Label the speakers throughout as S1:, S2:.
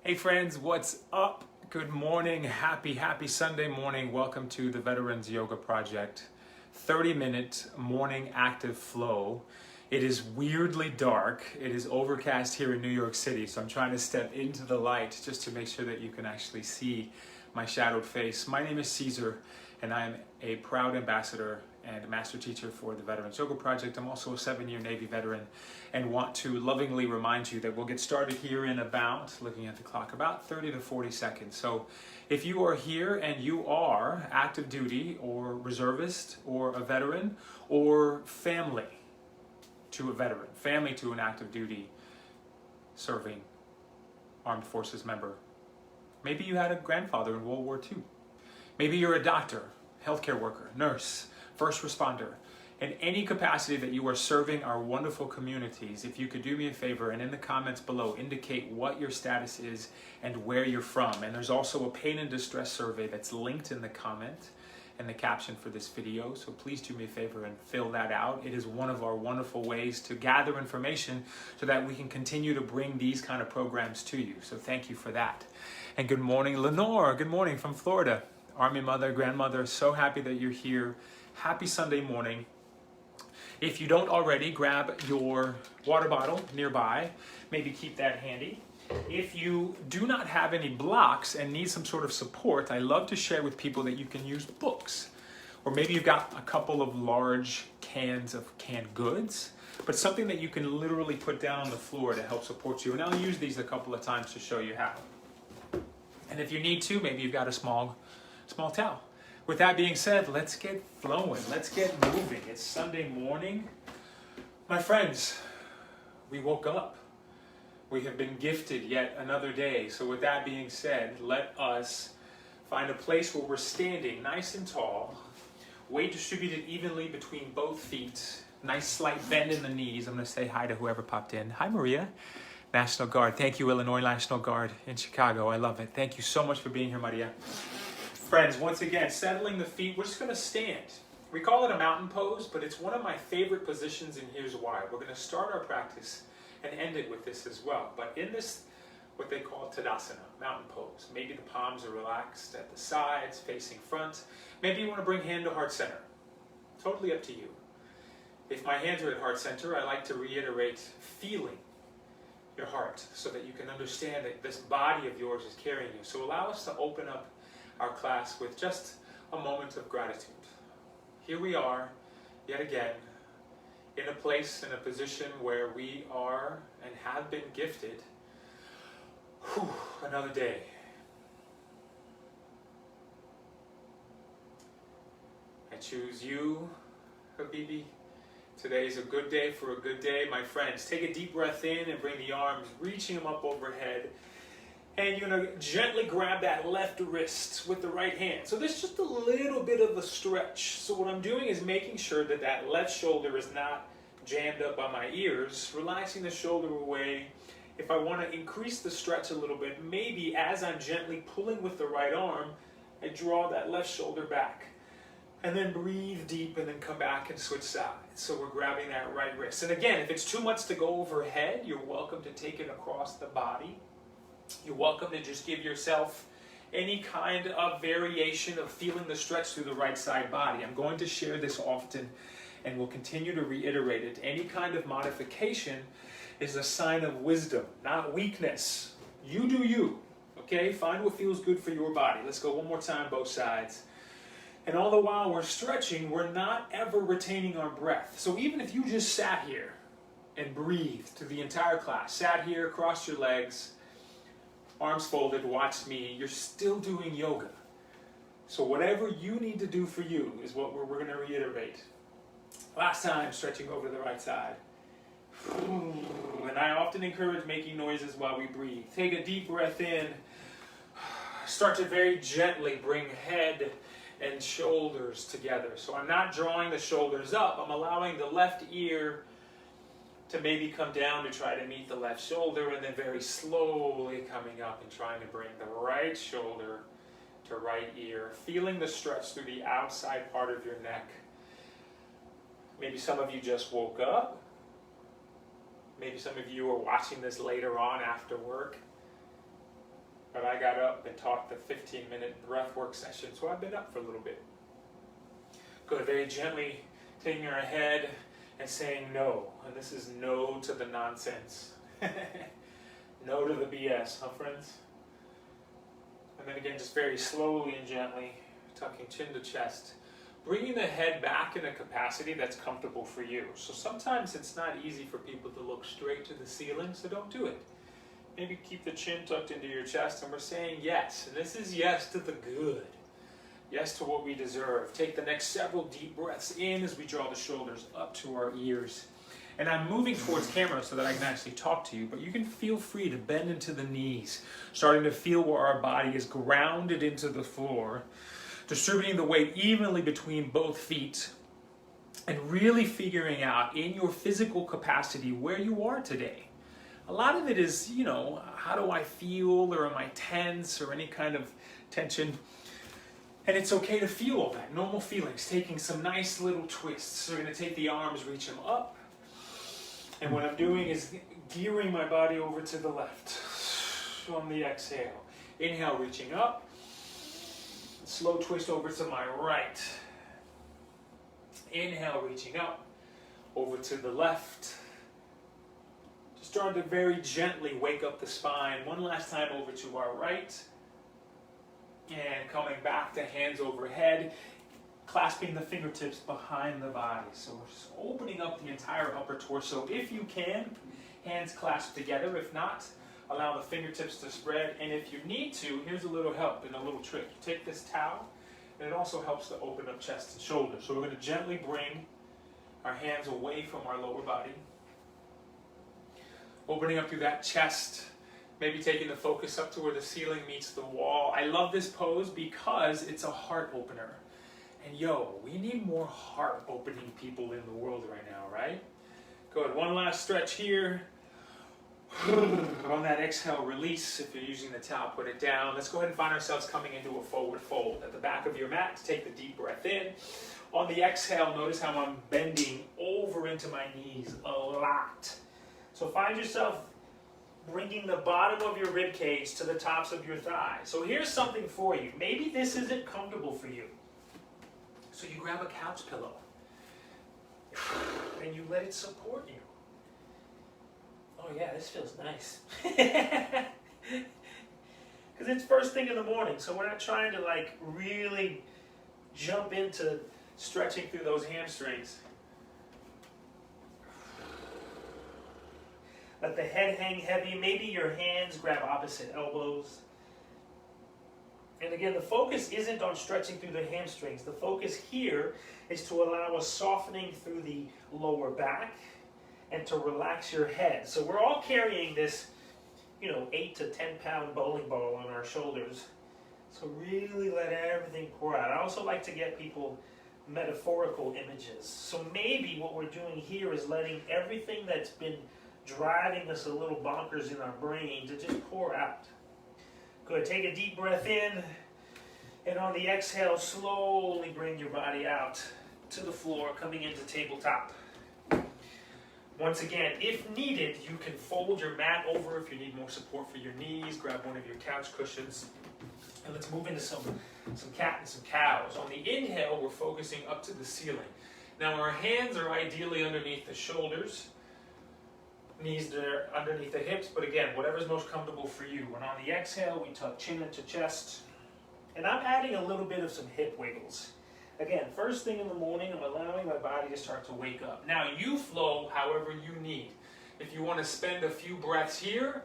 S1: Hey friends, what's up? Good morning, happy Sunday morning. Welcome to the Veterans Yoga Project 30-minute morning active flow. It is weirdly dark. It is overcast here in New York City, so I'm trying to step into the light just to make sure that you can actually see my shadowed face. My name is Ceasar, and I am a proud ambassador and master teacher for the Veterans Yoga Project. I'm also a 7-year Navy veteran and want to lovingly remind you that we'll get started here in about, looking at the clock, about 30 to 40 seconds. So if you are here and you are active duty or reservist or a veteran or family to a veteran, family to an active duty serving armed forces member, maybe you had a grandfather in World War II, maybe you're a doctor, healthcare worker, nurse, first responder, in any capacity that you are serving our wonderful communities, if you could do me a favor and in the comments below indicate what your status is and where you're from. And there's also a pain and distress survey that's linked in the comment and the caption for this video, so please do me a favor and fill that out. It is one of our wonderful ways to gather information so that we can continue to bring these kind of programs to you. So thank you for that. And good morning, Lenore. Good morning from Florida. Army mother, grandmother, so happy that you're here. Happy Sunday morning. If you don't already, grab your water bottle nearby. Maybe keep that handy. If you do not have any blocks and need some sort of support, I love to share with people that you can use books. Or maybe you've got a couple of large cans of canned goods, but something that you can literally put down on the floor to help support you. And I'll use these a couple of times to show you how. And if you need to, maybe you've got a small towel. With that being said, let's get flowing. Let's get moving. It's Sunday morning. My friends, we woke up. We have been gifted yet another day. So with that being said, let us find a place where we're standing nice and tall, weight distributed evenly between both feet, nice slight bend in the knees. I'm going to say hi to whoever popped in. Hi, Maria. National Guard. Thank you, Illinois National Guard in Chicago. I love it. Thank you so much for being here, Maria. Friends, once again, settling the feet, we're just going to stand. We call it a mountain pose, but it's one of my favorite positions, and here's why. We're going to start our practice and end it with this as well. But in this, what they call Tadasana, mountain pose, maybe the palms are relaxed at the sides, facing front. Maybe you want to bring hand to heart center. Totally up to you. If my hands are at heart center, I like to reiterate feeling your heart so that you can understand that this body of yours is carrying you. So allow us to open up our class with just a moment of gratitude. Here we are, yet again, in a place, in a position where we are and have been gifted another day. I choose you, Habibi. Today is a good day for a good day. My friends, take a deep breath in and bring the arms, reaching them up overhead. And you're going to gently grab that left wrist with the right hand. So there's just a little bit of a stretch. So what I'm doing is making sure that that left shoulder is not jammed up by my ears, relaxing the shoulder away. If I want to increase the stretch a little bit, maybe as I'm gently pulling with the right arm, I draw that left shoulder back. And then breathe deep and then come back and switch sides. So we're grabbing that right wrist. And again, if it's too much to go overhead, you're welcome to take it across the body. You're welcome to just give yourself any kind of variation of feeling the stretch through the right side body. I'm going to share this often and will continue to reiterate it. Any kind of modification is a sign of wisdom, not weakness. You do you, okay? Find what feels good for your body. Let's go one more time, both sides. And all the while we're stretching, we're not ever retaining our breath. So even if you just sat here and breathed through the entire class, sat here, crossed your legs, arms folded, watched me, you're still doing yoga. So whatever you need to do for you is what we're going to reiterate. Last time, stretching over to the right side. And I often encourage making noises while we breathe. Take a deep breath in. Start to very gently bring head and shoulders together. So I'm not drawing the shoulders up. I'm allowing the left ear to maybe come down to try to meet the left shoulder, and then very slowly coming up and trying to bring the right shoulder to right ear, feeling the stretch through the outside part of your neck. Maybe some of you just woke up. Maybe some of you are watching this later on after work. but I got up and taught the 15-minute breath work session, so I've been up for a little bit. Good, very gently taking our head and saying no, and this is no to the nonsense. No to the BS, huh friends? And then again, just very slowly and gently, tucking chin to chest, bringing the head back in a capacity that's comfortable for you. So sometimes it's not easy for people to look straight to the ceiling, so don't do it. Maybe keep the chin tucked into your chest, and we're saying yes. And this is yes to the good. Yes to what we deserve. Take the next several deep breaths in as we draw the shoulders up to our ears. And I'm moving towards camera so that I can actually talk to you, but you can feel free to bend into the knees, starting to feel where our body is grounded into the floor, distributing the weight evenly between both feet, and really figuring out in your physical capacity where you are today. A lot of it is, how do I feel, or am I tense, or any kind of tension? And it's okay to feel all that, normal feelings, taking some nice little twists. So we're going to take the arms, reach them up. And what I'm doing is gearing my body over to the left on the exhale. Inhale, reaching up. Slow twist over to my right. Inhale, reaching up. Over to the left. Just starting to very gently wake up the spine. One last time over to our right. And coming back to hands overhead. Clasping the fingertips behind the body. So we're just opening up the entire upper torso. If you can, hands clasped together. If not, allow the fingertips to spread. And if you need to, here's a little help and a little trick. You take this towel, and it also helps to open up chest and shoulders. So we're going to gently bring our hands away from our lower body. Opening up through that chest. Maybe taking the focus up to where the ceiling meets the wall. I love this pose because it's a heart opener. And we need more heart-opening people in the world right now, right? Good, one last stretch here. On that exhale, release. If you're using the towel, put it down. Let's go ahead and find ourselves coming into a forward fold. At the back of your mat, take the deep breath in. On the exhale, notice how I'm bending over into my knees a lot. So find yourself bringing the bottom of your rib cage to the tops of your thighs. So here's something for you. Maybe this isn't comfortable for you. So you grab a couch pillow and you let it support you. Oh yeah, this feels nice. Because it's first thing in the morning, so we're not trying to really jump into stretching through those hamstrings. Let the head hang heavy. Maybe your hands grab opposite elbows. And again, the focus isn't on stretching through the hamstrings. The focus here is to allow a softening through the lower back and to relax your head. So we're all carrying this, 8 to 10 pound bowling ball on our shoulders. So really let everything pour out. I also like to get people metaphorical images. So maybe what we're doing here is letting everything that's been driving us a little bonkers in our brain to just pour out. Good, take a deep breath in, and on the exhale, slowly bring your body out to the floor, coming into tabletop. Once again, if needed, you can fold your mat over if you need more support for your knees, grab one of your couch cushions, and let's move into some cat and some cows. On the inhale, we're focusing up to the ceiling. Now our hands are ideally underneath the shoulders, knees are underneath the hips, but again, whatever's most comfortable for you. And on the exhale, we tuck chin into chest. And I'm adding a little bit of some hip wiggles. Again, first thing in the morning, I'm allowing my body to start to wake up. Now, you flow however you need. If you want to spend a few breaths here,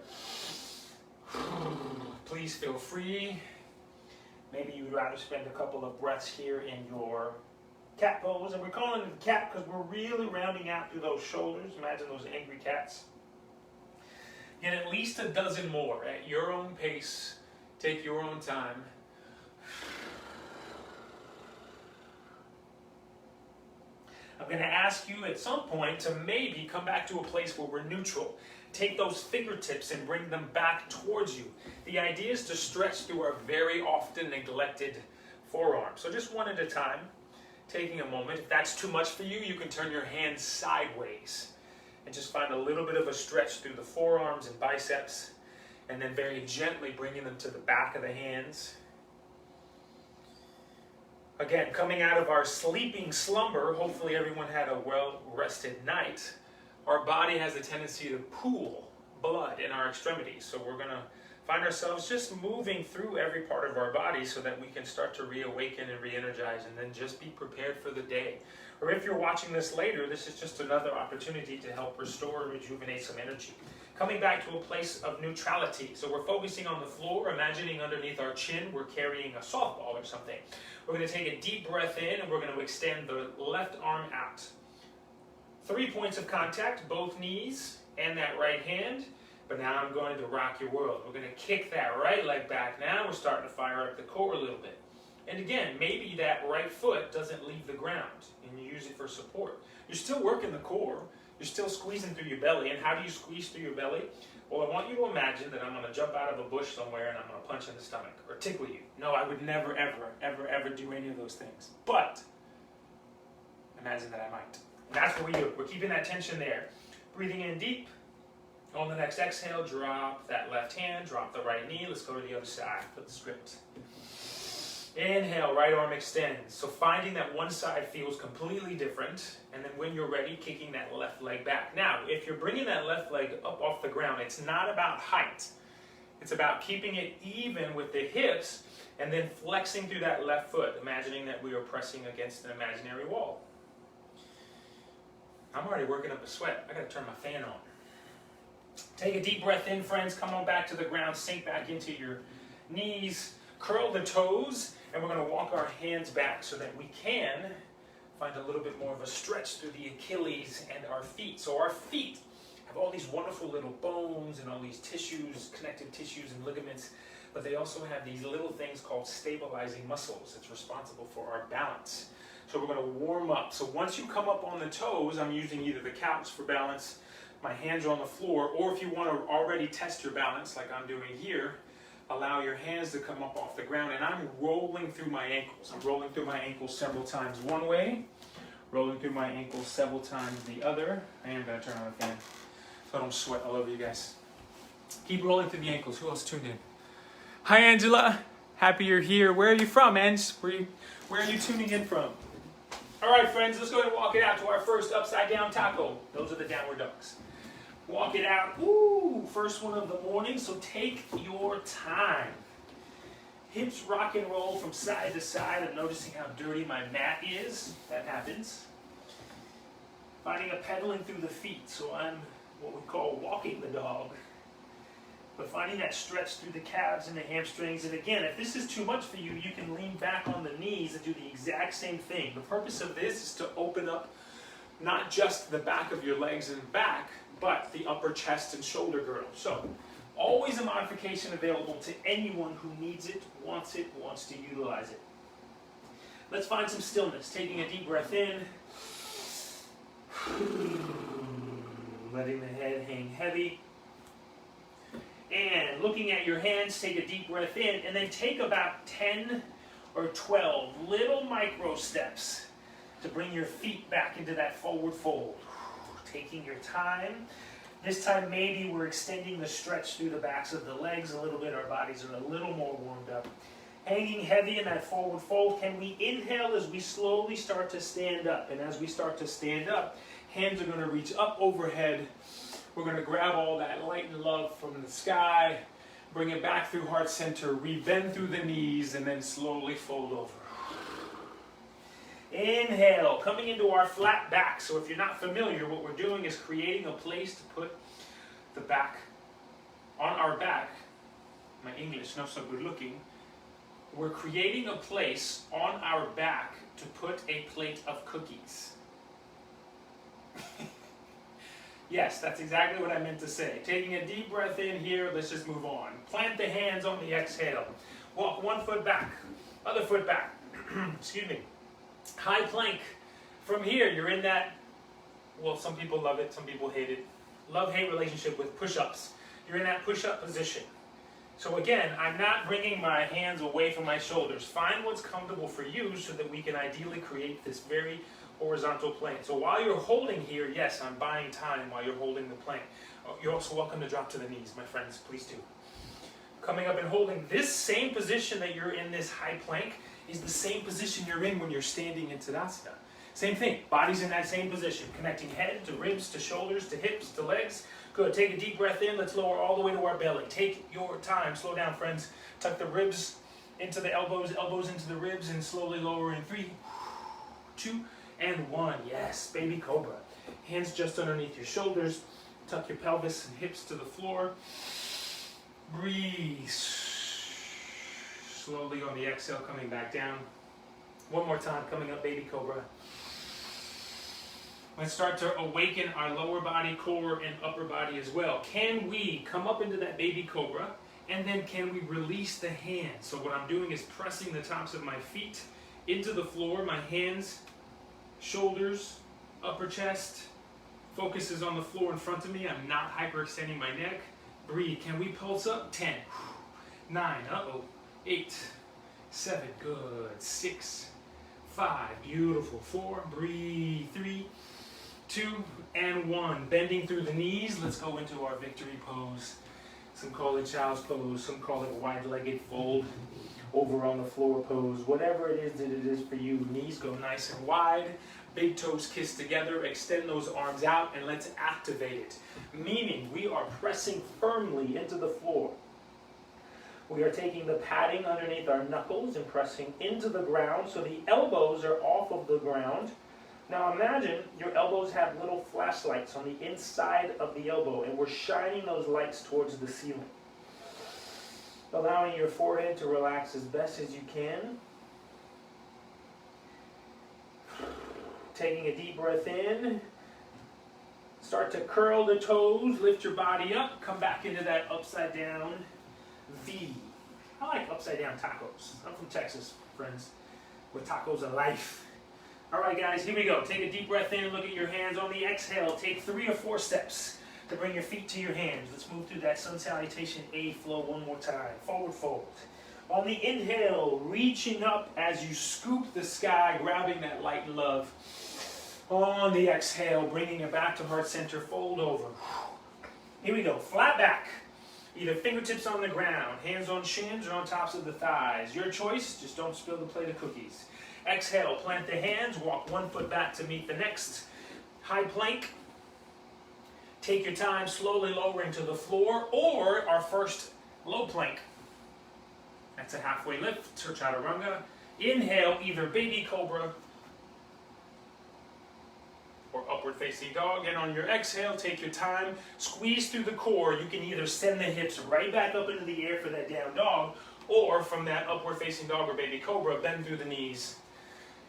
S1: please feel free. Maybe you'd rather spend a couple of breaths here in your cat pose, and we're calling it cat because we're really rounding out through those shoulders. Imagine those angry cats. Get at least a dozen more at your own pace. Take your own time. I'm going to ask you at some point to maybe come back to a place where we're neutral. Take those fingertips and bring them back towards you. The idea is to stretch through our very often neglected forearm. So just one at a time. Taking a moment. If that's too much for you, you can turn your hands sideways and just find a little bit of a stretch through the forearms and biceps. And then very gently bringing them to the back of the hands. Again, coming out of our sleeping slumber, hopefully everyone had a well-rested night, our body has a tendency to pool blood in our extremities. So we're going to find ourselves just moving through every part of our body so that we can start to reawaken and re-energize, and then just be prepared for the day. Or if you're watching this later, this is just another opportunity to help restore and rejuvenate some energy. Coming back to a place of neutrality. So we're focusing on the floor, imagining underneath our chin we're carrying a softball or something. We're going to take a deep breath in, and we're going to extend the left arm out. 3 points of contact, both knees and that right hand. But now I'm going to rock your world. We're going to kick that right leg back. Now we're starting to fire up the core a little bit. And again, maybe that right foot doesn't leave the ground and you use it for support. You're still working the core. You're still squeezing through your belly. And how do you squeeze through your belly? Well, I want you to imagine that I'm going to jump out of a bush somewhere and I'm going to punch in the stomach or tickle you. No, I would never, ever, ever, ever do any of those things. But imagine that I might. And that's what we do. We're keeping that tension there. Breathing in deep. On the next exhale, drop that left hand, drop the right knee. Let's go to the other side. Flip the script. Inhale, right arm extends. So finding that one side feels completely different, and then when you're ready, kicking that left leg back. Now, if you're bringing that left leg up off the ground, it's not about height. It's about keeping it even with the hips, and then flexing through that left foot, imagining that we are pressing against an imaginary wall. I'm already working up a sweat. I gotta turn my fan on. Take a deep breath in, friends. Come on back to the ground. Sink back into your knees. Curl the toes, and we're going to walk our hands back so that we can find a little bit more of a stretch through the Achilles and our feet. So our feet have all these wonderful little bones and all these tissues, connective tissues and ligaments, but they also have these little things called stabilizing muscles that's responsible for our balance. So we're going to warm up. So once you come up on the toes, I'm using either the couch for balance, my hands are on the floor, or if you want to already test your balance like I'm doing here, allow your hands to come up off the ground, and I'm rolling through my ankles. I'm rolling through my ankles several times one way, rolling through my ankles several times the other. I am going to turn on the fan so I don't sweat all over you guys. Keep rolling through the ankles. Who else tuned in? Hi, Angela. Happy you're here. Where are you from, Ange? Where are you tuning in from? All right, friends, let's go ahead and walk it out to our first upside down taco. Those are the downward dogs. Walk it out. Ooh, first one of the morning, so take your time. Hips rock and roll from side to side. I'm noticing how dirty my mat is. That happens. Finding a pedaling through the feet, so I'm what we call walking the dog. But finding that stretch through the calves and the hamstrings. And again, if this is too much for you, you can lean back on the knees and do the exact same thing. The purpose of this is to open up not just the back of your legs and back, but the upper chest and shoulder girdle. So, always a modification available to anyone who needs it, wants to utilize it. Let's find some stillness. Taking a deep breath in. Letting the head hang heavy. And looking at your hands, take a deep breath in, and then take about 10 or 12 little micro steps to bring your feet back into that forward fold. Taking your time. This time maybe we're extending the stretch through the backs of the legs a little bit. Our bodies are a little more warmed up. Hanging heavy in that forward fold. Can we inhale as we slowly start to stand up? And as we start to stand up, hands are going to reach up overhead. We're going to grab all that light and love from the sky, bring it back through heart center, rebend through the knees, and then slowly fold over. Inhale, coming into our flat back. So if you're not familiar, what we're doing is creating a place to put the back on our back. My English, not so good looking. We're creating a place on our back to put a plate of cookies. Yes, that's exactly what I meant to say. Taking a deep breath in here, let's just move on. Plant the hands on the exhale. Walk one foot back, other foot back. Excuse me. High plank. From here, you're in that, well, some people love it, some people hate it. Love-hate relationship with push-ups. You're in that push-up position. So again, I'm not bringing my hands away from my shoulders. Find what's comfortable for you so that we can ideally create this very horizontal plane. So while you're holding here, yes, I'm buying time while you're holding the plank. You're also welcome to drop to the knees, my friends, please do. Coming up and holding this same position that you're in, this high plank, is the same position you're in when you're standing in Tadasana. Same thing, body's in that same position, connecting head to ribs, to shoulders, to hips, to legs. Good, take a deep breath in, let's lower all the way to our belly. Take your time, slow down friends. Tuck the ribs into the elbows, elbows into the ribs, and slowly lower in 3, 2, and 1. Yes, baby cobra. Hands just underneath your shoulders. Tuck your pelvis and hips to the floor. Breathe. Slowly on the exhale, coming back down. One more time, coming up, baby cobra. Let's start to awaken our lower body, core, and upper body as well. Can we come up into that baby cobra, and then can we release the hands? So what I'm doing is pressing the tops of my feet into the floor, my hands, shoulders, upper chest, focus is on the floor in front of me. I'm not hyperextending my neck. Breathe. Can we pulse up? 10, 9, 8, 7, good, 6, 5, beautiful, 4, breathe, 3, 2, and 1. Bending through the knees, let's go into our victory pose. Some call it child's pose, some call it wide-legged fold, over on the floor pose. Whatever it is that it is for you, knees go nice and wide, big toes kiss together, extend those arms out, and let's activate it. Meaning we are pressing firmly into the floor. We are taking the padding underneath our knuckles and pressing into the ground so the elbows are off of the ground. Now imagine your elbows have little flashlights on the inside of the elbow, and we're shining those lights towards the ceiling. Allowing your forehead to relax as best as you can. Taking a deep breath in. Start to curl the toes, lift your body up, come back into that upside down V. I like upside down tacos. I'm from Texas, friends, where tacos are life. All right, guys, here we go. Take a deep breath in, look at your hands. On the exhale, take 3 or 4 steps to bring your feet to your hands. Let's move through that sun salutation A flow one more time. Forward fold. On the inhale, reaching up as you scoop the sky, grabbing that light and love. On the exhale, bringing it back to heart center, fold over. Here we go, flat back. Either fingertips on the ground, hands on shins or on tops of the thighs. Your choice, just don't spill the plate of cookies. Exhale, plant the hands, walk one foot back to meet the next. High plank. Take your time, slowly lowering to the floor, or our first low plank. That's a halfway lift, Chaturanga. Inhale, either baby cobra or upward facing dog. And on your exhale, take your time, squeeze through the core. You can either send the hips right back up into the air for that down dog, or from that upward facing dog or baby cobra, bend through the knees,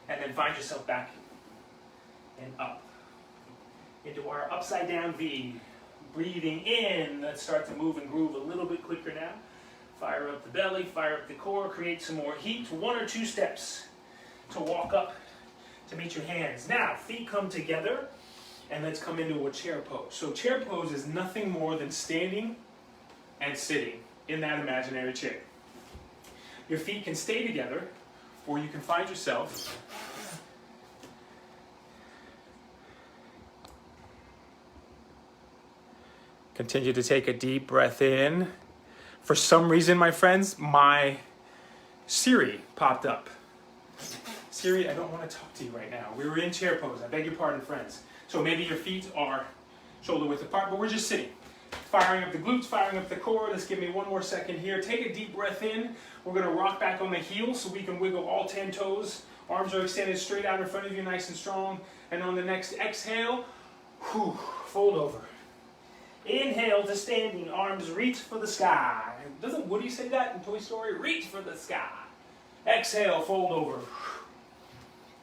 S1: and then find yourself back and up into our upside down V. Breathing in, let's start to move and groove a little bit quicker now. Fire up the belly, fire up the core, create some more heat. 1 or 2 steps to walk up to meet your hands. Now, feet come together, and let's come into a chair pose. So chair pose is nothing more than standing and sitting in that imaginary chair. Your feet can stay together, or you can find yourself continue to take a deep breath in. For some reason, my friends, my Siri popped up. Siri, I don't want to talk to you right now. We were in chair pose. I beg your pardon, friends. So maybe your feet are shoulder width apart, but we're just sitting. Firing up the glutes, firing up the core. Let's give me one more second here. Take a deep breath in. We're going to rock back on the heels so we can wiggle all 10 toes. Arms are extended straight out in front of you, nice and strong. And on the next exhale, fold over. Inhale to standing, arms reach for the sky. Doesn't Woody say that in Toy Story? Reach for the sky. Exhale, fold over.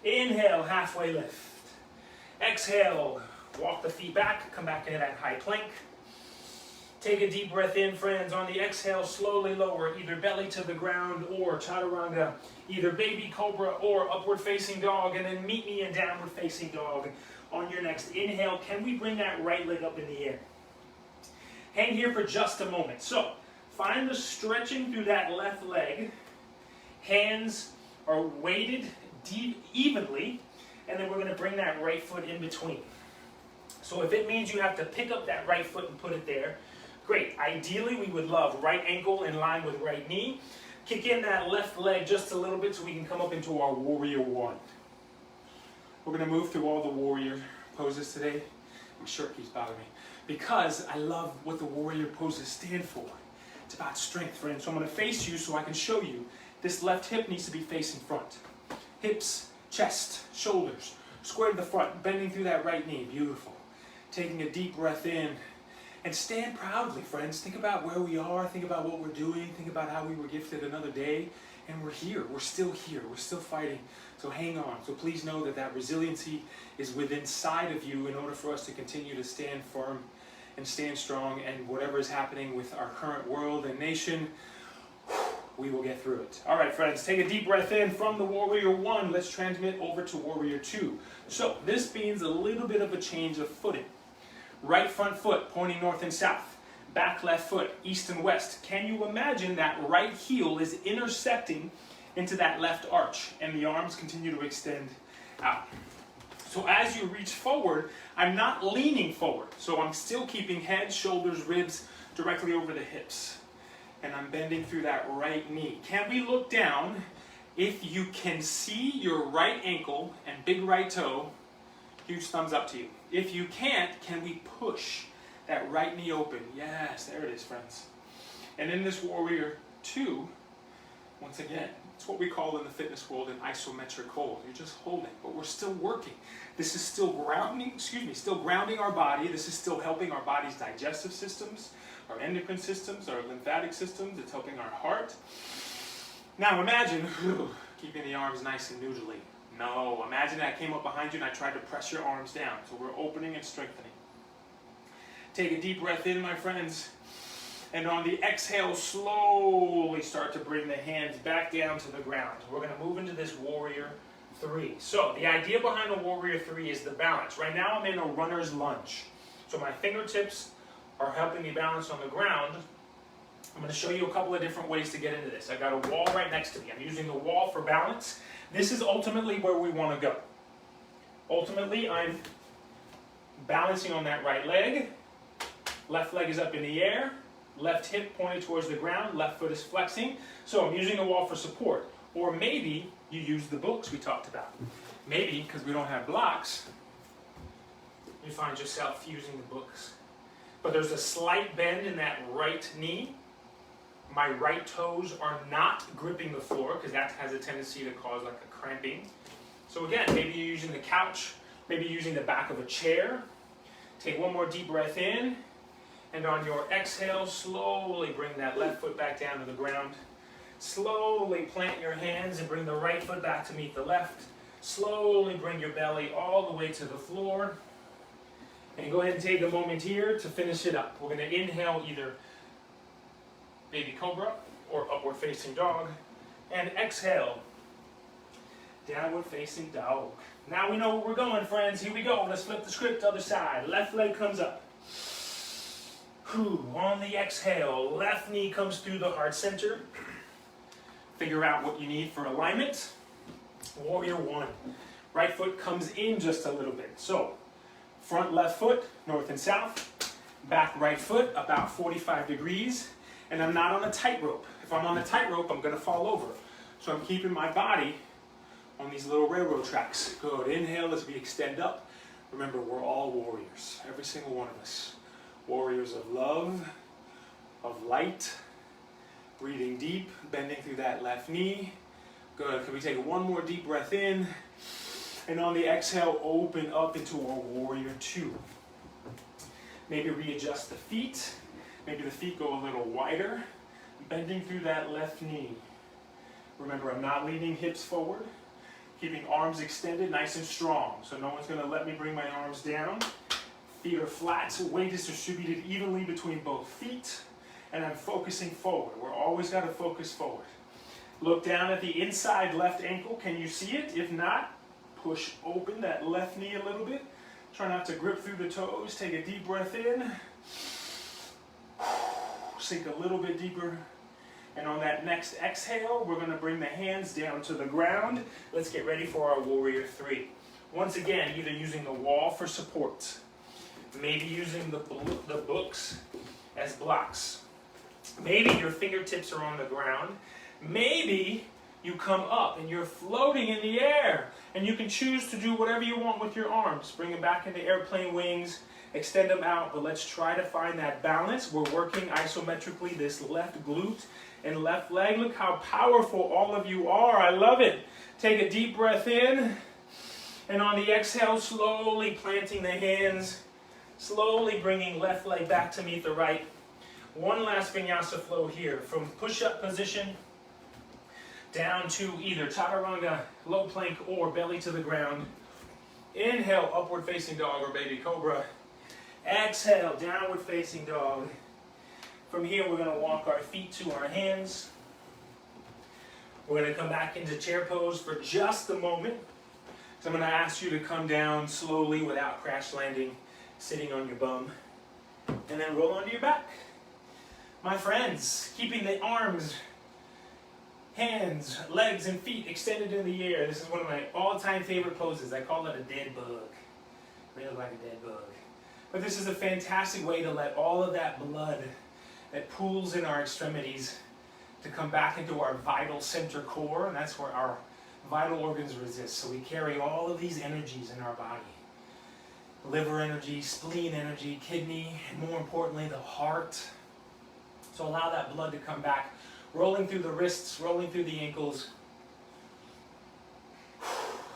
S1: Inhale, halfway lift. Exhale, walk the feet back, come back into that high plank. Take a deep breath in, friends. On the exhale, slowly lower, either belly to the ground or Chaturanga, either baby cobra or upward facing dog, and then meet me in downward facing dog. On your next inhale, can we bring that right leg up in the air? Hang here for just a moment. So, find the stretching through that left leg. Hands are weighted deep, evenly, and then we're going to bring that right foot in between. So if it means you have to pick up that right foot and put it there, Great. Ideally, we would love right ankle in line with right knee. Kick in that left leg just a little bit so we can come up into our warrior one. We're going to move through all the warrior poses today. My shirt keeps bothering me because I love what the warrior poses stand for. It's about strength, friends. So I'm going to face you so I can show you. This left hip needs to be facing front. Hips, chest, shoulders, square to the front, bending through that right knee. Beautiful. Taking a deep breath in. And stand proudly, friends. Think about where we are. Think about what we're doing. Think about how we were gifted another day. And we're here. We're still here. We're still fighting. So hang on. So please know that that resiliency is within inside of you in order for us to continue to stand firm and stand strong. And whatever is happening with our current world and nation, we will get through it. All right, friends, take a deep breath in from the warrior one. Let's transmit over to warrior two. So this means a little bit of a change of footing. Right front foot pointing north and south. Back left foot east and west. Can you imagine that right heel is intersecting into that left arch and the arms continue to extend out? So as you reach forward, I'm not leaning forward. So I'm still keeping head, shoulders, ribs directly over the hips. And I'm bending through that right knee. Can we look down? If you can see your right ankle and big right toe, huge thumbs up to you. If you can't, can we push that right knee open? Yes, there it is, friends. And in this warrior two, once again, it's what we call in the fitness world an isometric hold. You're just holding, but we're still working. This is still grounding, still grounding our body. This is still helping our body's digestive systems, our endocrine systems, our lymphatic systems. It's helping our heart. Now imagine keeping the arms nice and neutrally. No, imagine I came up behind you and I tried to press your arms down. So we're opening and strengthening. Take a deep breath in, my friends. And on the exhale, slowly start to bring the hands back down to the ground. We're going to move into this warrior three. So the idea behind a warrior three is the balance. Right now I'm in a runner's lunge. So my fingertips are helping me balance on the ground. I'm going to show you a couple of different ways to get into this. I've got a wall right next to me. I'm using the wall for balance. This is ultimately where we want to go. Ultimately, I'm balancing on that right leg. Left leg is up in the air. Left hip pointed towards the ground. Left foot is flexing. So I'm using the wall for support. Or maybe you use the books we talked about. Maybe, because we don't have blocks, you find yourself using the books. But there's a slight bend in that right knee. My right toes are not gripping the floor because that has a tendency to cause like a cramping. So again, maybe you're using the couch, maybe you're using the back of a chair. Take one more deep breath in, and on your exhale, slowly bring that left foot back down to the ground. Slowly plant your hands and bring the right foot back to meet the left. Slowly bring your belly all the way to the floor. And go ahead and take a moment here to finish it up. We're going to inhale either baby cobra or upward facing dog, and exhale downward facing dog. Now we know where we're going, friends. Here we go. Let's flip the script, other side. Left leg comes up. On the exhale, left knee comes through the heart center. Figure out what you need for alignment. Warrior one. Right foot comes in just a little bit. So front left foot, north and south. Back right foot, about 45 degrees. And I'm not on a tightrope. If I'm on a tightrope, I'm going to fall over. So I'm keeping my body on these little railroad tracks. Good. Inhale as we extend up. Remember, we're all warriors. Every single one of us. Warriors of love, of light. Breathing deep, bending through that left knee. Good. Can we take one more deep breath in? And on the exhale, open up into our warrior two. Maybe readjust the feet. Maybe the feet go a little wider. Bending through that left knee. Remember, I'm not leaning hips forward. Keeping arms extended, nice and strong. So no one's going to let me bring my arms down. Feet are flat, so weight is distributed evenly between both feet. And I'm focusing forward. We're always got to focus forward. Look down at the inside left ankle. Can you see it? If not, push open that left knee a little bit. Try not to grip through the toes. Take a deep breath in. Sink a little bit deeper. And on that next exhale, we're going to bring the hands down to the ground. Let's get ready for our warrior three. Once again, either using the wall for support, maybe using the books, as blocks. Maybe your fingertips are on the ground. Maybe you come up and you're floating in the air, and you can choose to do whatever you want with your arms. Bring them back into airplane wings, extend them out, but let's try to find that balance. We're working isometrically this left glute and left leg. Look how powerful all of you are. I love it. Take a deep breath in, and on the exhale, slowly planting the hands, slowly bringing left leg back to meet the right. One last vinyasa flow here, from push-up position down to either Chaturanga, low plank, or belly to the ground. Inhale, upward facing dog or baby cobra. Exhale, downward facing dog. From here, we're going to walk our feet to our hands. We're going to come back into chair pose for just a moment. So I'm going to ask you to come down slowly without crash landing, sitting on your bum, and then roll onto your back. My friends, keeping the arms, hands, legs, and feet extended in the air. This is one of my all-time favorite poses. I call it a dead bug. Really like a dead bug. But this is a fantastic way to let all of that blood that pools in our extremities to come back into our vital center core, and that's where our vital organs resist. So we carry all of these energies in our body. Liver energy, spleen energy, kidney, and more importantly, the heart. So allow that blood to come back, rolling through the wrists, rolling through the ankles,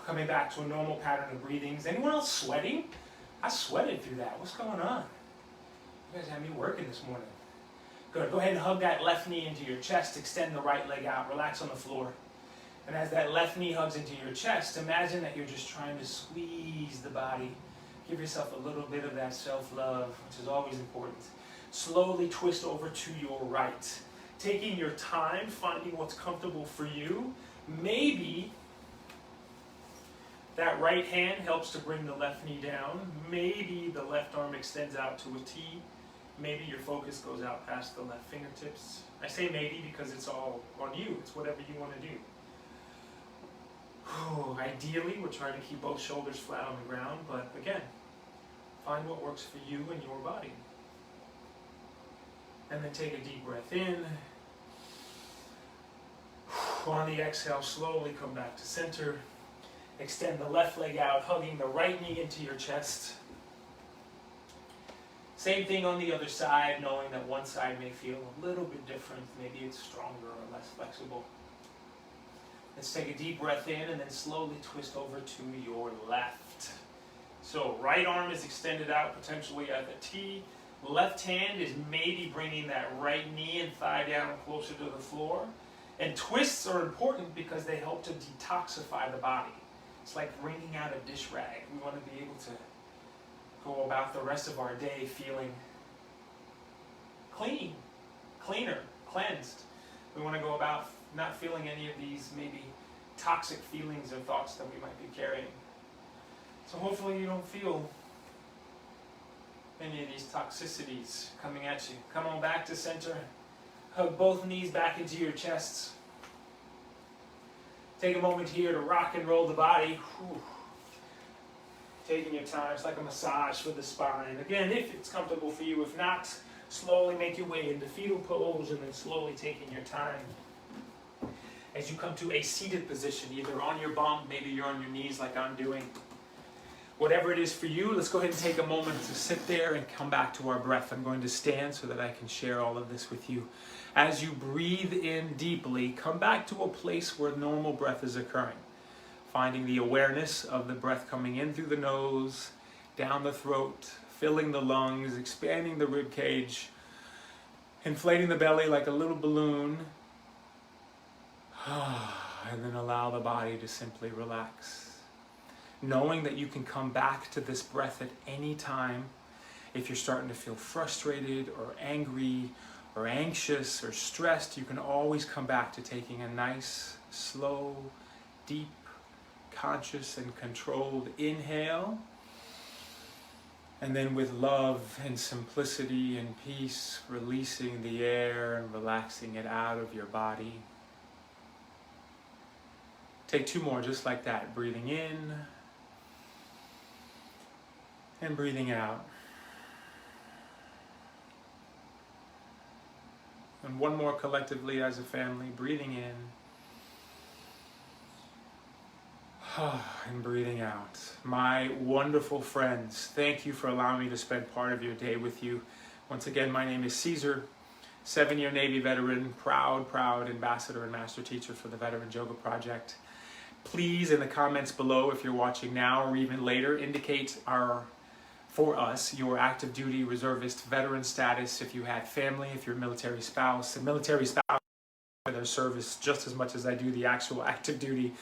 S1: coming back to a normal pattern of breathings. Anyone else sweating? I sweated through that. What's going on? You guys had me working this morning. Good. Go ahead and hug that left knee into your chest. Extend the right leg out. Relax on the floor. And as that left knee hugs into your chest, imagine that you're just trying to squeeze the body. Give yourself a little bit of that self-love, which is always important. Slowly twist over to your right. Taking your time, finding what's comfortable for you. Maybe that right hand helps to bring the left knee down. Maybe the left arm extends out to a T. Maybe your focus goes out past the left fingertips. I say maybe because it's all on you. It's whatever you want to do. Ideally, we're trying to keep both shoulders flat on the ground, but again, find what works for you and your body. And then take a deep breath in. On the exhale, slowly come back to center. Extend the left leg out, hugging the right knee into your chest. Same thing on the other side, knowing that one side may feel a little bit different. Maybe it's stronger or less flexible. Let's take a deep breath in and then slowly twist over to your left. So right arm is extended out, potentially at the T. Left hand is maybe bringing that right knee and thigh down closer to the floor. And twists are important because they help to detoxify the body. It's like wringing out a dish rag. We want to be able to go about the rest of our day feeling clean, cleaner, cleansed. We want to go about not feeling any of these maybe toxic feelings or thoughts that we might be carrying. So hopefully you don't feel any of these toxicities coming at you. Come on back to center. Hug both knees back into your chests. Take a moment here to rock and roll the body. Whew. Taking your time. It's like a massage for the spine. Again, if it's comfortable for you. If not, slowly make your way into fetal pose and then slowly taking your time. As you come to a seated position, either on your bum, maybe you're on your knees like I'm doing. Whatever it is for you, let's go ahead and take a moment to sit there and come back to our breath. I'm going to stand so that I can share all of this with you. As you breathe in deeply, come back to a place where normal breath is occurring. Finding the awareness of the breath coming in through the nose, down the throat, filling the lungs, expanding the rib cage, inflating the belly like a little balloon. And then allow the body to simply relax. Knowing that you can come back to this breath at any time. If you're starting to feel frustrated or angry or anxious or stressed, you can always come back to taking a nice, slow, deep, conscious and controlled inhale. And then with love and simplicity and peace, releasing the air and relaxing it out of your body. Take two more just like that. Breathing in and breathing out. And one more collectively as a family, breathing in. And breathing out. My wonderful friends, thank you for allowing me to spend part of your day with you. Once again, my name is Ceasar, 7-year Navy veteran, proud ambassador and master teacher for the Veterans Yoga Project. Please, in the comments below, if you're watching now or even later, indicate for us your active duty, reservist, veteran status, if you had family, if you're a military spouse, for their service just as much as I do the actual active duty,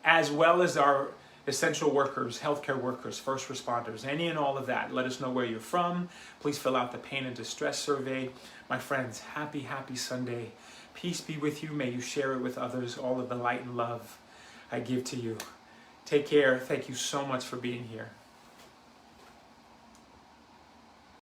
S1: as well as our essential workers, healthcare workers, first responders, any and all of that. Let us know where you're from. Please fill out the pain and distress survey. My friends, happy Sunday. Peace be with you. May you share it with others, all of the light and love I give to you. Take care. Thank you so much for being here.